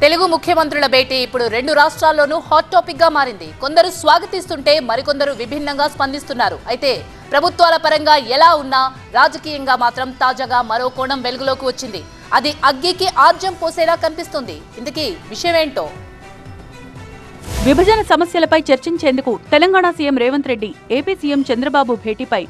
తెలుగు ముఖ్యమంత్రుల భేటీ ఇప్పుడు రెండు రాష్ట్రాల్లోనూ హాట్ టాపిక్ గా మారింది. కొందరు స్వాగతిస్తుంటే మరికొందరు విభిన్నంగా స్పందిస్తున్నారు. అయితే ప్రభుత్వాల పరంగా ఎలా ఉన్నా రాజకీయంగా మాత్రం తాజాగా మరో కోణం వెలుగులోకి వచ్చింది. అది అగ్గికి ఆర్జం పోసేలా కనిపిస్తుంది. ఇందుకీ విషయం ఏంటో? విభజన సమస్యలపై చర్చించేందుకు Telangana CM Revanth Reddy AP CM Chandrababu భేటీపై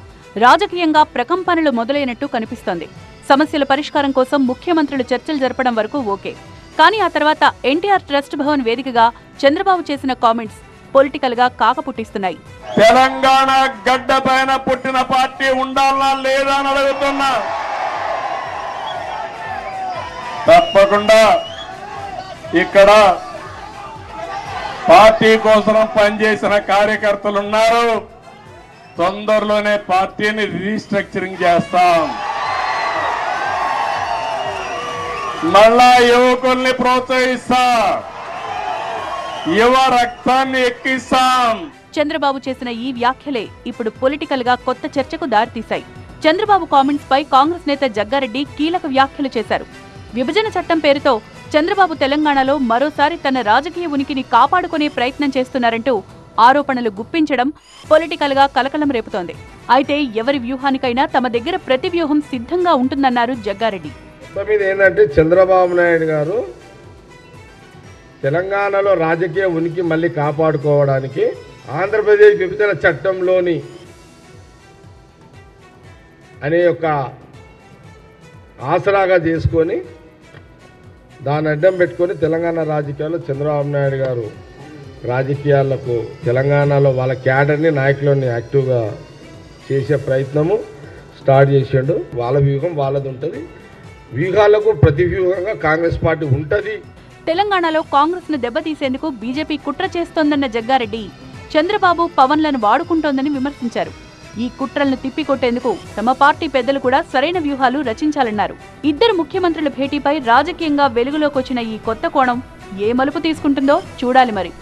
రాజకీయంగా ప్రకంపనలు మొదలైనట్టు కనిపిస్తోంది. సమస్యల పరిష్కారం కోసం ముఖ్యమంత్రులు చర్చలు జరపడం వరకు ఓకే. కానీ ఆ తర్వాత ఎన్టీఆర్ ట్రస్ట్ భవన్ వేదికగా చంద్రబాబు చేసిన కామెంట్స్ పొలిటికల్ గా కాక పుట్టిస్తున్నాయి. తెలంగాణ గడ్డ పైన పుట్టిన పార్టీ ఉండాలా లేదా అని అడుగుతున్నా. తప్పకుండా ఇక్కడ పార్టీ కోసం పనిచేసిన కార్యకర్తలు ఉన్నారు. తొందరలోనే పార్టీని రీస్ట్రక్చరింగ్ చేస్తాం. మళ్ళా యువకుల్ని ప్రోత్సహిస్తాం. యువ రక్తాన్ని ఎక్కిస్తాం. చంద్రబాబు చేసిన ఈ వ్యాఖ్యలే ఇప్పుడు పొలిటికల్ గా కొత్త చర్చకు దారితీశాయి. చంద్రబాబు కామెంట్స్ పై కాంగ్రెస్ నేత జగ్గారెడ్డి కీలక వ్యాఖ్యలు చేశారు. విభజన చట్టం పేరుతో చంద్రబాబు తెలంగాణలో మరోసారి తన రాజకీయ ఉనికిని కాపాడుకునే ప్రయత్నం చేస్తున్నారంటూ ఆరోపణలు గుప్పించడం పొలిటికల్ గా కలకలం రేపుతోంది. అయితే ఎవరి వ్యూహానికైనా తమ దగ్గర ప్రతి వ్యూహం సిద్ధంగా ఉంటుందన్నారు జగ్గారెడ్డి. ఏంటంటే చంద్రబాబు నాయుడు గారు తెలంగాణలో రాజకీయ ఉనికి మళ్ళీ కాపాడుకోవడానికి ఆంధ్రప్రదేశ్ విభజన చట్టంలోని అనే యొక్క ఆసరాగా చేసుకొని దాన్ని అడ్డం పెట్టుకొని తెలంగాణ రాజకీయాల్లో చంద్రబాబు నాయుడు గారు రాజకీయాలకు తెలంగాణలో వాళ్ళ క్యాడర్ని నాయకులని యాక్టివ్గా చేసే ప్రయత్నము స్టార్ట్ చేసాడు. వాళ్ళ వ్యూహం వాళ్ళది ఉంటుంది. వ్యూహాలకు ప్రతి వ్యూహంగా కాంగ్రెస్ పార్టీ ఉంటుంది. తెలంగాణలో కాంగ్రెస్ ను దెబ్బతీసేందుకు బీజేపీ కుట్ర చేస్తోందన్న జగ్గారెడ్డి చంద్రబాబు పవన్లను వాడుకుంటోందని విమర్శించారు. ఈ కుట్రలను తిప్పికొట్టేందుకు తమ పార్టీ పెద్దలు కూడా సరైన వ్యూహాలు రచించాలన్నారు. ఇద్దరు ముఖ్యమంత్రుల భేటీపై రాజకీయంగా వెలుగులోకొచ్చిన ఈ కొత్త కోణం ఏ మలుపు తీసుకుంటుందో చూడాలి మరి.